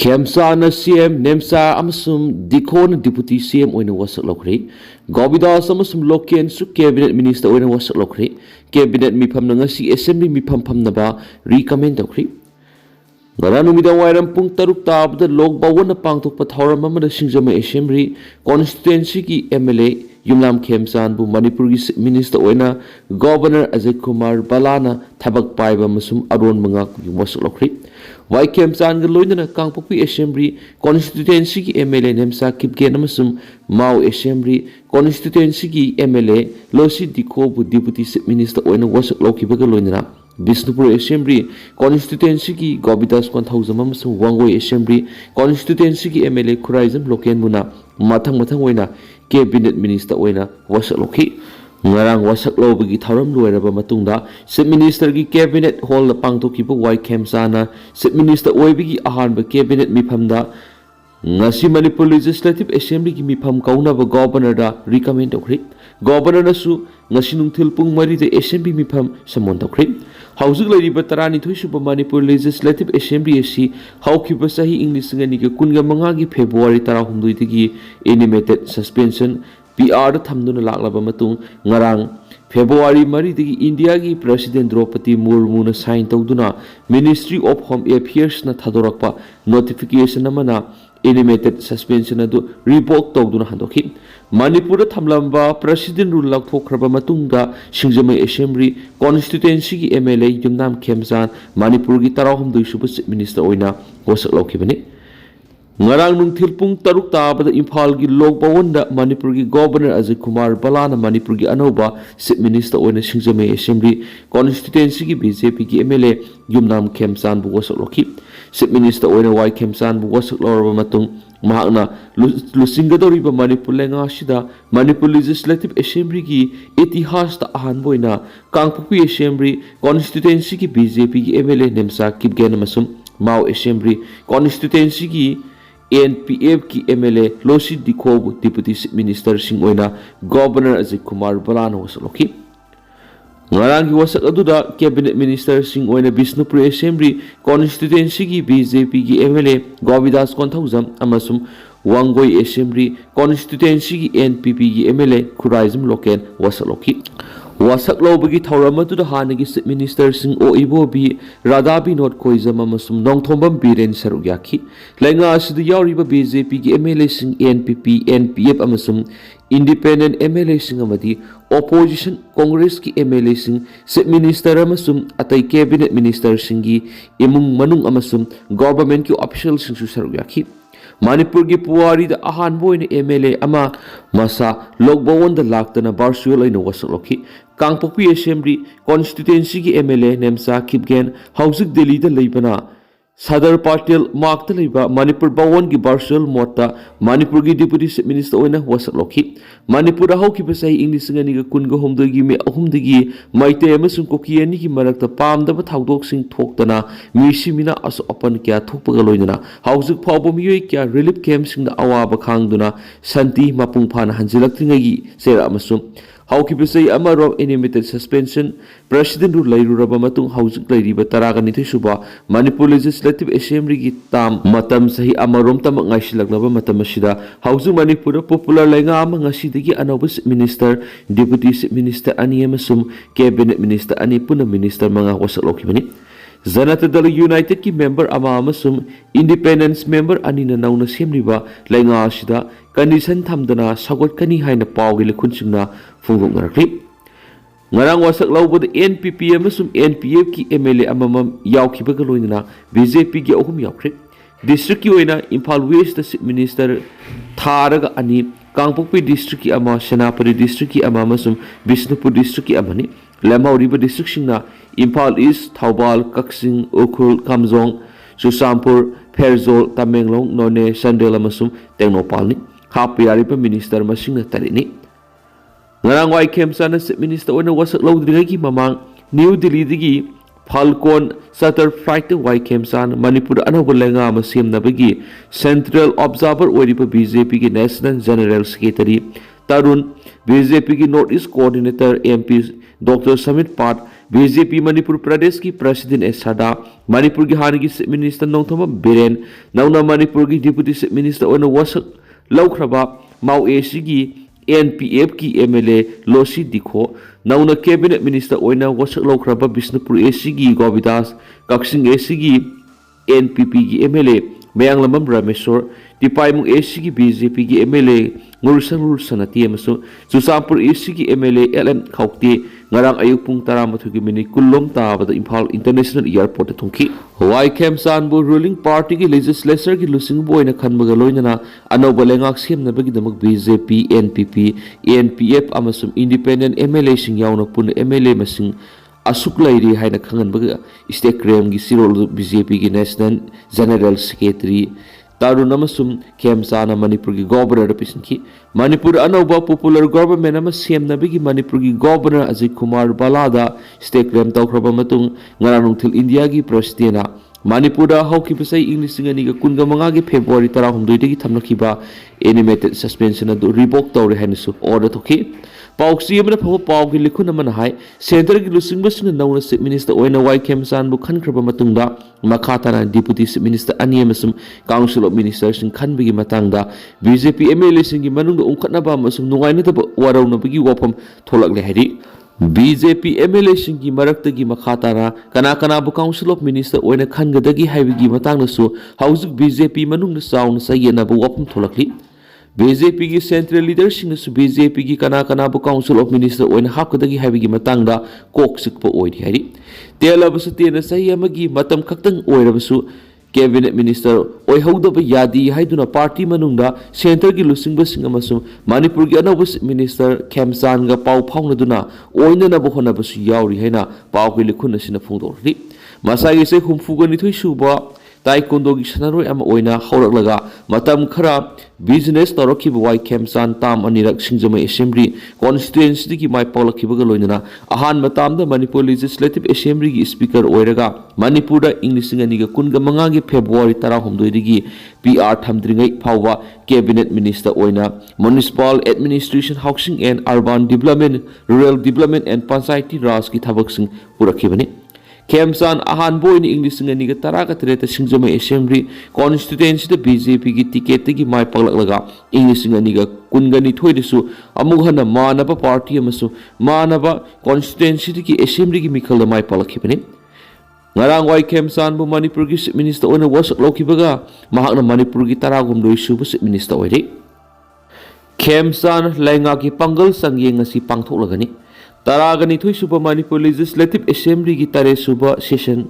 Khemsa CM Nemsa Amasum Dikon Deputy CM Oina Wasak Lokri, Gobidas Amasum Lokian Su Cabinet Minister Oina Wasak Lokri, Cabinet Mipam Nangasi Assembly Mipam Naba, recommend Okri. Garanumida Wairam Pung Taruk Tab, the Log Bawana Pang to Patara Mamma Shinjama Assembly, Constituency ki MLA, Yumlam Khemsan Bu Manipuri Minister Oina, Governor Ajay Kumar Balana, Tabak Paiba Masum Aron Mangak Wasak Lokri. Why Khemsan Galoina Kangpopi Assembly, Constituency ki MLA Nemsa Kipgen Amasum, Mao Assembly, Constituency ki MLA, Losi Diko Bu Deputy Minister Oina Wasak Loki Bagaloina, Bisnupur Assembly, Constituency ki Gobidas 1000 Amasum Wangway Assembly, Constituency ki MLA Kurizam Loken Muna, Matang Oina, Cabinet Minister Oina Wasak Loki. Ngarang wasak lo bagi tharam luaraba matungda Chief Minister ki Cabinet Hall na pangthokiba Wai Khemsana Chief Minister oibigi ahanba Cabinet miphamda ngasi Manipur Legislative Assembly ki mifam kaunaba Governor da recommend tawkhri Governor nasu ngasi nungthil pung 3 da Assembly mifam samon tawkhri hausik lairiba 32 suba Manipur Legislative Assembly asi haukiba sahi English ngani ka kunga manga gi February 18 dagi animated suspension PR thamduna laklaba matung ngarang February 3 dagi India gi President Draupadi Murmu na sign tawduna Ministry of Home Affairs na thadorakpa notification amana animated suspension adu revoke tawduna handokhi Manipur thamlamba President rule lakthokraba matungda Singjamai Assembly Constituency gi MLA Yumnam Khemsan Manipur gi 13 suba Chief Minister oina wasak laukibani Ngarang nungthil pung taruk tabada Imphal gi Lok Bawanda Manipur gi Governor Ajay Kumar Balana Manipur gi Anoba Chief Minister oina Singjamai Assembly Constituency gi BJP gi MLA Yumnam Khemsan bu wasak lokhi Chief Minister oina Wai Khemsan bu wasak loraba matung mahakna lusingadoriba Manipur lenga sida Manipur Legislative Assembly gi itihas ta ahanboina Kangpopi Assembly Constituency gi BJP gi MLA Nemsa Kipgen masum Mao Assembly Constituency gi NPF ki MLA Losi Dikho Deputy Minister Sing oina Governor Ajay Kumar Balana wasaloki ngarang gi wasak aduda Cabinet Minister Sing oina Bisnupur Assembly Constituency gi BJP gi MLA Gobidas 1000 amasum Wangoi Assembly Constituency gi NPP gi MLA Kurizam Loken wasaloki wasak lobagi thauramatu da hanagi Chief Minister Sing oibo bi Radhabi Not Koizama masum Nongthombam Biren Sarugyaki lenga asida yauriba BJP gi MLA Sing NPP NPF amasum Independent MLA Sing amadi Opposition Congress ki MLA Sing Chief Minister amasum atai Cabinet Minister Singi imung manung amasum Government ki official sing su sarugyaki Manipur gi Puwari da ahan boina MLA ama masa Lokbawon da laktana Barsuel aina wasaloki Kangpopi Assembly Constituency gi MLA Nemsa Kipgen hausik Delhi da leibana Sadar Patel Makta leiba Manipur Bawon gi Barsuel Mota Manipur gi Deputy Chief Minister oina wasaloki Manipur hauki pasai English ngani ga kunga homdagi me ahumdagi maite amasung kokiani gi marakta pamdaba thaudok sing thoktana misimina as open kya thokpaga loinana hausik phawbo miyoi kya relief camp sing da awaba khangduna santi mapung phana hanjilaktingi sera amasung hauki pasai amaro animated suspension President ru lairuraba matung hausik lairiba taragani thisuba Manipur Legislative Assembly gi tam matam sahi amarom tam ngaisilaknaba matam asida hausik Manipur popular lenga ama ngasidagi anoba Minister Deputy Chief Minister ani amasum Cabinet Minister ani puna Minister mga wasaloki bani Janata Dal United ki member ama amasum Independence member ani na nauna semliba lenga asida condition thamdana sagot kani haina pawgi lekhunsingna fungung ngarakli ngarang wasak lawbod NPP amasum NPF ki MLA amamam yawkhibaga loinana BJP gi ahum yawkhri district ki oina Imphal West da Chief Minister tharaga ani Kangpopi District ki ama Senapati District ki ama amasum Bisnupur District ki amani lemhauriba district singna Imphal East Thaubal Kaksing Ukhul Kamjong Chusampur Pherzol Tamenglong None Sandel amasum Tengnopalni hapyariba minister masingna tarini ngarang Wai Khemsana Chief Minister oina wasak lawdringai ki mamang New Delhi digi Falcon Satar Flight Wai Khemsan Manipur anoba lenga ama semnabagi Central Observer oiriba BJP ki National General Secretary Tarun BJP ki North East Coordinator MP Dr. Samit Pat BJP Manipur प्रदेश की president एसादा Manipur की हाल की chief minister नौथम villain नौना मणिपुर की deputy chief minister ओन वसक लौख्रबा माउ एसी NPF की MLA लोसी दिखो नौना कैबिनेट मिनिस्टर ओन वसक लौख्रबा बिष्णुपुर एसी की गोविदास कक्सिंग एसी की NPP की MLA मयांगलमम रामेश्वर तिपाइमुंग एसी की BJP की MLA ngurusan sanati amasu Chusampur AC की MLA LM Khaute ngarang ayuk pung 12 minit kullom tabada Imphal International Airport thungki Hawaii Khemsan bu ruling party ki legislature ki lusing boy na khanbaga loinana anoba lengak semnabagi damak BJP NPP NPF amasum independent MLA sing yauna pun MLA masing asuk lairi haina khangan baga Instagram gi sirol BJP ki National General Secretary Taru namasum Khemsana Manipur ki governor pisinki Manipur anauba popular government ama semnabi ki Manipur ki governor Ajay Kumar Balada Instagram tawkraba matung ngarang thil India ki president Manipur da hauki pasai English ngani ga kunga manga ki February 12 dagi thamnakiba animated suspension adu revoke tawre hanisu order thoki Pauksi amana phaw paw ki likhun amana hai center ki lusing basing nauna chief minister oina Wai Khemsan bu khankraba matungda makhatana deputy chief minister ani amasum council of ministers sing khanbigi matangda BJP MLA sing gi manungda ungkhatnaba amasum nungaina da warawnabagi wafam tholakle hari BJP MLA sing gi marakta gi makhatana kana bu council of minister oina khangadagi haibigi matangda su hausuk BJP manungda sauna sayena bu wafam tholakli BJP की central leadership BJP की कना बु council of minister ओइन हाकदगी हाबिगी मतंगदा Coke सिकप ओइदि हारि तेलबसु तेन सही अमगी मतम खक्तंग ओइरबसु cabinet minister ओइहौदब यादी हाइदुना पार्टी मनुंगदा सेंटर की लुसिंगबसिंग अमसु मणिपुर की अनौब मिनिस्टर खेमसान गा पाउ फाउनदुना ओइनना बहोनबसु यावरि हैना पाउ की लिखुनसिना फोंदोरदि मसागी से हुमफुगा निथुइ सुबा Taekwondo ki sanaroi ama oina haurak matam khara business tawrakhiba Wai Khemsan tam anirak singjamai assembly constituency ki mai pawlakhibaga loinana ahan matamda Manipur legislative assembly ki speaker oiraga Manipur da English ngani ga kunga manga gi February 19 dagi PR thamdringai phawwa cabinet minister oina municipal administration housing and urban development rural development and panchayati raj ki thabak sing purakhibani Khemsan ahan boy ni English ngani ga taraga treta singjamai assembly constituency da BJP ki ticket gi mai paglak English ngani ga kungani thoidisu amughana manaba party amasu manaba constituency ki assembly gi mikhal da mai palakhibani ngarang Wai Khemsan bu Manipur ki minister ona wasak lokibaga mahakna Manipur ki taragum doi su bu minister oide Khemsan lainga ki pangal sangyeng ngasi pangthok lagani Taragani thui suba Manipur Legislative Assembly ki tare suba session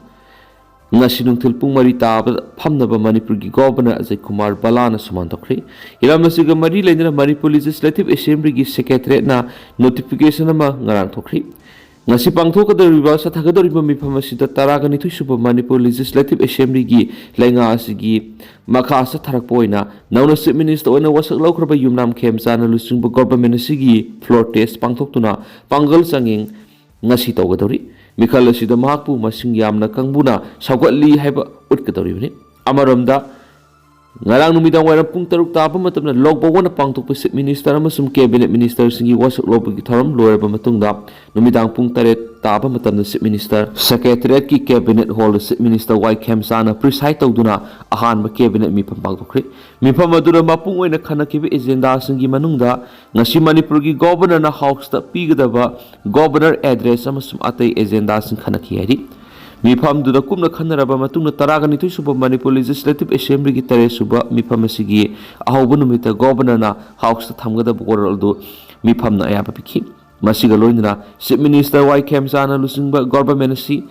ngasinung thilpung mari tab phamnaba Manipur ki governor Ajay Kumar Balana suman tokri iramasiga mari leinana Manipur Legislative Assembly ki secretary na notification ama ngarang thokri ngasi pangthokadariba sathagadariba mifam asida taragani thui suba Manipur Legislative Assembly ki lainga asigi makha sa tharakpa oina nauna chief minister oina wasak laukraba Yumnam Khemsana lusingba government asigi floor test pangthoktuna pangal sanging ngasi tawgadori mikhal asida mahakpu masing yamna kangbuna saugatli haiba utgadoribani amaromda ngarang numidang wairam pung 6 taba matamna logba wana pangthokpa chief minister amasum cabinet minister singi wasak lobagi thoram loiraba matungda numidang pung 3 taba matamna chief minister secretariat ki cabinet hall chief minister Wai Khemsana preside tawduna ahan ba cabinet mifam pangthokri mifam adura mapung oina khanakiba agenda singi manungda ngasi Manipur ki governor na house ta pigadaba governor address amasum atai agenda sing khanaki hari Mifam duda kumna khanaraba matungna taragani thui suba Manipur Legislative Assembly ki tare suba mifam asigi ahauba numita governor na house ta thamgada boral do mifam na ayaba pikhi masiga loinna chief minister Wai Khemsana lusingba government asi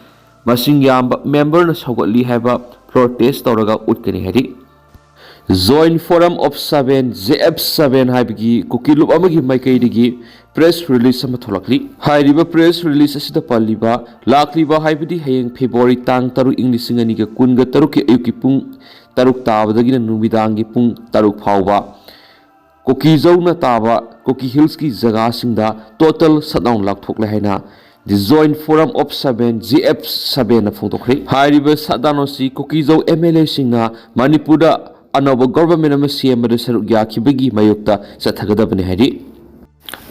masing yamba member na saugatli haiba protest tawraga utkani hari Joint Forum of 7 JF7 haibigi kukilup amagi maikaidigi press release sama tholakli hairiba press release asida paliba lakliba haibidi hayeng February tang 3 English ngani ga kunga 3 ki ayuki pung 3 tabadagi numidangi pung 3 phawba Koki Zauna taba Koki Hills ki jaga singda total shutdown lakthokle haina The Joint Forum of 7 JF7 na phongtokri hairiba shutdown si Koki Zau MLA singna Manipura anaba government ama CM da saruk yakibagi mayukta sathagadabani hari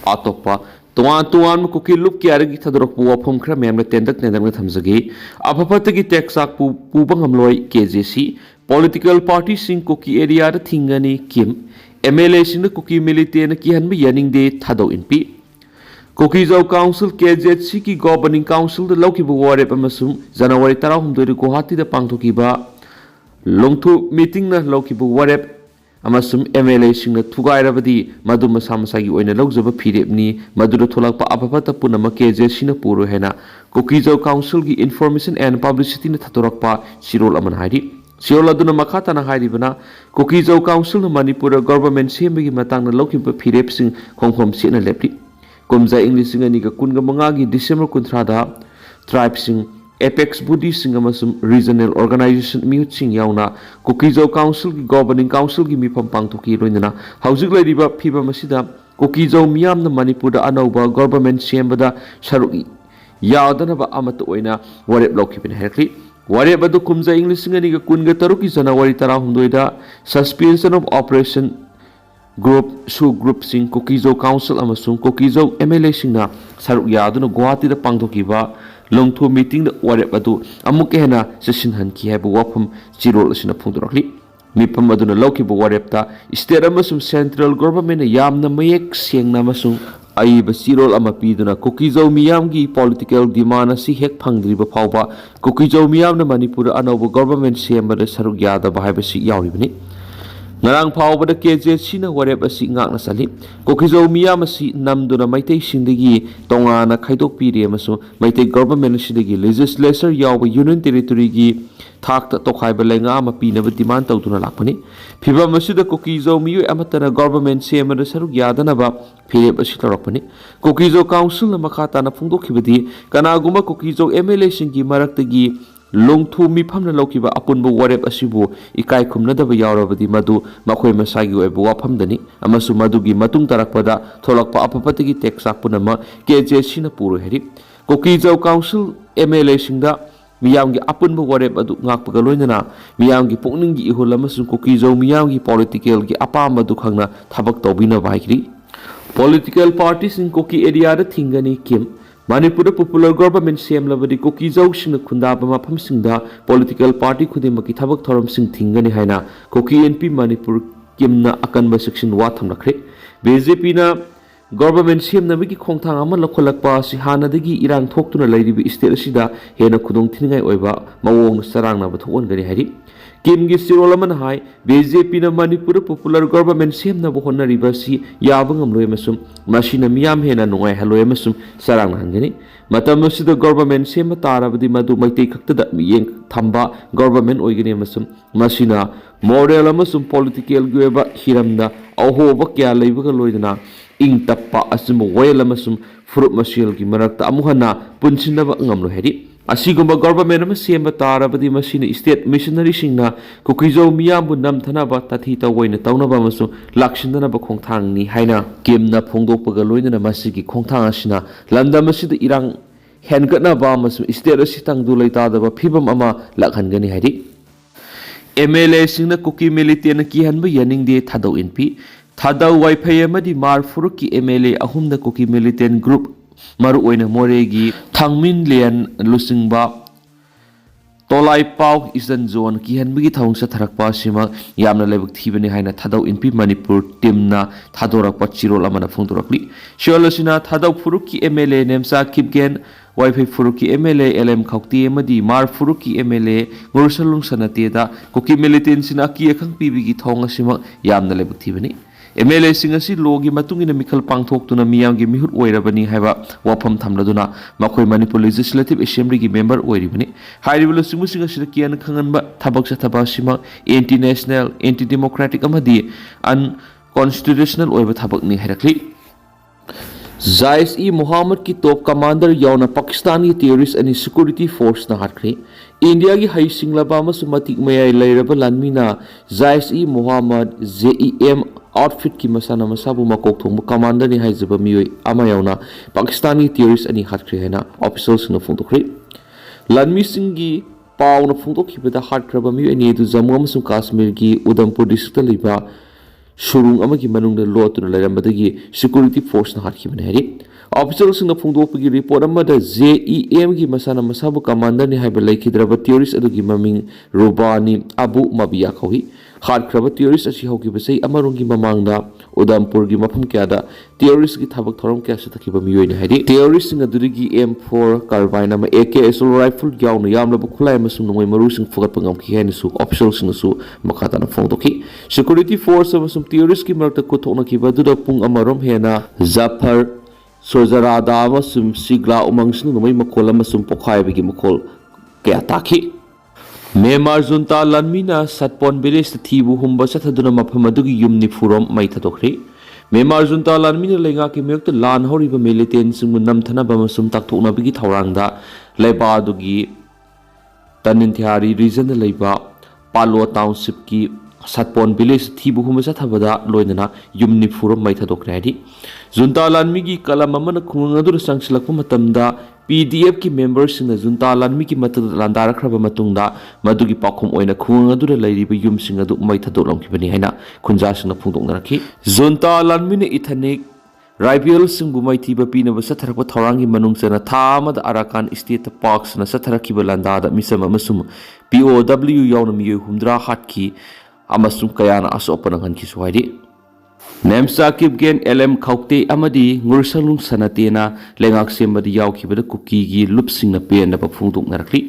atopa तोान तोान cookie loop क्यारगी थदरक वाफम खरा ma'am तेंदक तेंदक थमजगे अफफतगी टेक्साक पुबंगमलोय केजेसी political party Singh cookie area थिंगनी किम MLA Singh cookie मिलिटेन किहनब यानिंगदे थादो इनपी Kuki-Zo council केजेसी की governing council लौकिब वारेप जनवरी 16 Guwahati पांथोकिबा लोंथु meeting लौकिब वारेप MLA Singh थुगाइरबदी मधु मसा मसागी ओइना लौजब फिरेपनी मधुर थोलकपा अफफत पुनम केजेसी पुरो हेना Kuki-Zo council की information and publicity थतोरकपा सिरोल अमन हाइरी सिरोल अदुना मखा तना हाइरिबना Kuki-Zo council Manipur government सेमबगी मतांग लौकिब फिरेपसिंग खोंखोम सेना लेपली कुमजा English Singh कुनग मंगागी December 30 ट्राइब्सिंग apex बुडी रीजनल ऑर्गेनाइजेशन मिहुत्सिंग यावना कुकीजो काउंसिल की गवर्निंग काउंसिल की मिफम पांगथोकी लोइनना हौजिक लैरिबा फिबम असिदा कुकीजो मियामना मणिपुर अनौबा गवर्नमेंट सेमबदा सरुक यादनबा अमत ओइना वरेप लौखिबन हेरखली वरेप अदु कुमजा English Singh कुनग तरुकी January 16 suspension of operation group सु group Singh Kuki-Zo council अमसुंग Kuki-Zo MLA Singh सरुक यादुना गुवाहाटी पांगथोकीबा लोंथु मीटिंग वरेप अदु अमुक हेना सेशन हनकी है वफम चिरोल असिना फोंदोरखली मिफम अदुना लौकिब वरेपता स्टेट अमसुं सेंट्रल गवर्नमेंट यामना मयेक सेंगना अमसुं अइब चिरोल अमा पीदुना कुकीजो मियामगी पॉलिटिकल डिमांड असि हेक फंगद्रिबा फावबा कुकीजो मियामना मणिपुर अनौब गवर्नमेंट सेमबदा सरुक यादबा हाइबसि यावरिबनि ngarang phawbada KJC na warep asi ngakna sali kokhizo miyam asi namduna maitai singdagi tongana khaidok piri amasu maitai government sidagi legislature yawa union territory gi thakta tokhaiba lenga ama pinaba demand tawduna lakpani phibam asida kokhizo miyu amatana government semada saruk yadanaba phirep asi torakpani kokhizo council na makata na phungdokhibadi kanaguma kokhizo MLA singi maraktagi लोंथु मिफमना लौकिबा अपुनबो वरेप असिबु इकाय खुमनदबा यावरबदी मधु मखोय मसागी ओइबो वाफमदनी अमसु मधुगी मतुंग तरकपदा थोलकपा अफपतगी taxa Poonam केजेसी न पुरो हेरि कोकीजो council MLA सिंगदा मियामगी अपुनबो वरेप अदु ngakpaga loinana miyamgi pokninggi ihul amasung kokizo miyamgi political gi apam adu khangna thabak tobina baikri political parties in koki area da thingani kim Manipur popular government semlabadi kokizau sing khundaba mafam singda political party khudimaki thabak thoram sing thingani haina koki NP Manipur kimna akanba section wa thamlakre BJP na government semnabagi khongthang ama lakholakpa si hanadagi irang thoktuna lairibi state asida hena khudong thingai oiba mawong sarangna bathon gari hari Kimgi Sirolaman High, BJP na Manipur popular government sem na bohona ribasi yabang loemasum, machine miam hena noy haloemasum, sarang hangani. Matamus the government sem tarabdi madu might take the yeng tamba government organism, machina, moral amasum political gueva hiramda, aho vakia leviga loidana, ing tappa asum whaleamasum, fruit machine gimarakta amuhana, punsinava ngamlo heri. असीगुम्बा government में same तारबदी machine state missionary सिंगना Kuki-Zo मियामबु नमथनाबा तथि तवैना तौनबा मसु लाक्षिनदनबा खोंथांगनी हाइना केमना फोंदोकपगा लोइनना मसीगी खोंथांग असिना लंदम असिद इरांग हेनगतनाबा मसु state असितंग दु लैतादबा फिबम अमा लाखनगनी हाइदि MLA सिंगना Kuki militant किहनबा यानिंगदे थादौ इनपी थादौ वाइफाई अमदि मारफुरुक की एमएलए अहुमदा Kuki militant group Maru oina moregi thangmin lian lusingba tolai pau Eastern Zone ki hanbigi thawng sa tharakpa sima yamna lebuk thibani haina thadau inpi Manipur timna thadorakpa chirol amana phungdorakli shiolosina thadau furuki MLA nemsa kipgen wifi furuki MLA LM khawti amadi mar furuki MLA ngursalung sanateda koki militant sina ki akhang pibigi thawng asima yamna lebuk thibani MLA singasi logi matungina mikhal pangthoktuna miyamgi mihut oirabani haiba wafam thamladuna makhoi Manipur Legislative Assembly gi member oiribani hairibula singu singasi kian khanganba thabak sa thabasima anti national anti democratic amadi unconstitutional oiba thabak ni hairakli Jais-e Mohammed की top commander यावना Pakistani terrorist अनि security force ना हाटखरे India की high सिंगलाबा मतिक मयाई लैरबा लानमीना Jais-e Mohammed JEM outfit की मसाना मसाबु मकोक थोंबा commander नि हाइजबा मियोय अमा यावना Pakistani terrorist अनि हाटखरे हैना officials न फोंदोखरे लानमी सिंगी पाव न फोंदोखिबदा हाटखरबा मियोय नि दु जम्मू अमसुंग कश्मीर की उधमपुर डिस्ट्रिक्ट लैबा Shurung amagi manungda lotuna lairambadagi security force na hatkibani hari ऑफिसरसिंगना फोंदोकपगी रिपोर्ट अमदा JEM की मसाना मसाबु कमांडर ने हाइबर लेखिद्रब टेररिस्ट अदुगी ममिंग रुबानी अबु मबिया कौही हादख्रब टेररिस्ट असी हौकिबसै अमरोंगी ममांगदा उधमपुर की मफम क्यादा टेररिस्ट की थबक थौरम क्या सतखिबा मियोइने हाइदि टेररिस्ट सिंग अदुगी M4 कार्बाइन अमा AK assault rifle यावना यामलब खुलाय मसुम नोंगै मरुसिंग फुगतपा ngamखि हाइनसु ऑफिसर सिंगसु मखाताना फोंदोखि सिक्योरिटी फोर्स अमसुम टेररिस्ट की मरकता कुथोकनाखिबा दुदा पुंग अमरोम हेना जाफर सोजरादा अमसुम सिग्ला उमंगसिंग नोंगै मखोल अमसुम पोखायबगी मखोल क्या ताखि मेमार जुंता लानमीना सतपोन विलेज थीबु हुंबा चथदुना मफम अदुगी युम निफुरोम मै थदोखरि मेमार जुंता लानमीना लेंगा के मेयक लान हौरिबा मिलिटेंट सिंग नमथनबा मसुम ताकथोकनाबगी थौरांगदा लेबा अदुगी तनिनथियारी रीजन लेबा पालो टाउनशिप की सतपोन विलेज थीबु हुंबा चथबदा लोइनना युम निफुरोम मै थदोखरि हादि जुंता लानमीगी कलम अमना खुंग अदुर संगसलकपा मतमदा PDF की मेंबर्स सिंह जुंता लानमी की मत लांदारख्रब मतुंगदा मदुगी पाखुम ओइना खुंग अदुर लैरिबा युम सिंह अदु मै थदोलमखिबनि हाइना खुंजा सिंह फोंदोकनरखि जुंता लानमी ने इथनिक राइबल सिंह मैथीब पीनब चथरप थौरांगी मनुंगसना था अमद अराकान स्टेट पार्क्सना चथरखिब लांदादा मिसम अमसुम POW यावना मियोय हुमद्रा हाटकी अमसुम कयाना असोपन नंगनखिसु हाइदि नेमसा किपगेन LM खौते अमदी ngursалung सनतेना लेंगाक सेमबदी यावखिबदा कुकी की लुपसिंग पेनब फोंदोकनरखि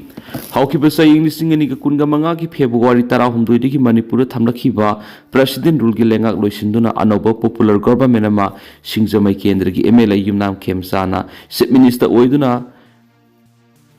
हाउखिब सयिंग लिसिंग अनिग कुनगा मंगा की फेब्रुवारी 13 दगी मणिपुर थमलखिबा प्रेसिडेंट रूल की लेंगाक लोइसिंदुना अनोबा पॉपुलर गवर्नमेंट अमा सिंगजमै केंद्र की MLA युमनाम खेमसाना चीफ मिनिस्टर ओइदुना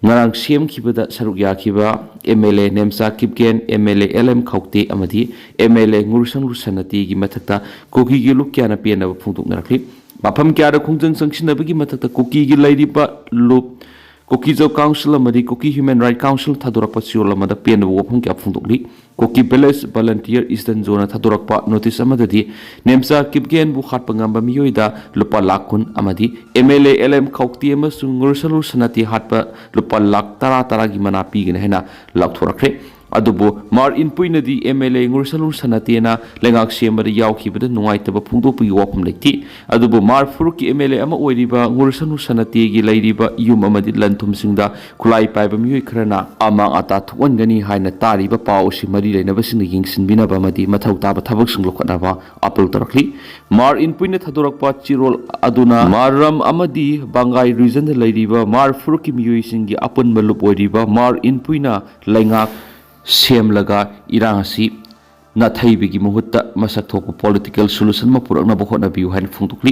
ngarang sem khibada saruk yakhiba MLA nemsa kipgen MLA LM khawte amadi MLA ngursang rusanati gi mathakta koki gi luk kyana pena phungtuk narakli mafam kya da khungjang sangsinaba gi mathakta koki gi lairiba lup koki jo council amadi koki human right council thadorakpa siol amada pena wofung kya phungtukli koki village volunteer eastern zone thadorakpa notice amadadi nemsa kipgen bu khatpa ngamba miyoida lupa lakhun amadi MLA LM khawte amasung ngursang rusanati hatpa lupa lakh tara gi mana pigene hena lakthorakre अदुबो मार इनपुइनदी MLA ngursang सनतेना लेंगाक सेमबद यावखिबद नुंगाइतब फुंदोपगी वाफम लेति अदुबो मार फुरुक की MLA अमा ओइरिबा ngursang सनतेगी लैरिबा yum अमदि लनथुमसिंगदा खुलाई पाइबा मियोय खरना अमा आता थवनगनी हाइना तारिबा पावसि मरि लेनबसिंग यिंगसिनबिनबा मदि मथौ ताबा थबकसिंग लोखनाबा appeal तरखली मार इनपुइन थदोरकपा चिरोल अदुना मारम अमदि बांगाई रीजन लैरिबा मार फुरुक की मियोयसिंगी अपन मलुप ओइरिबा मार इनपुइना लेंगाक सेमलगा इरांगसी नाथैबिगी मुहुत्ता मसक थोप पॉलिटिकल सोल्यूशन मा पुरकना बखोना बियु हाइन फुंदुकली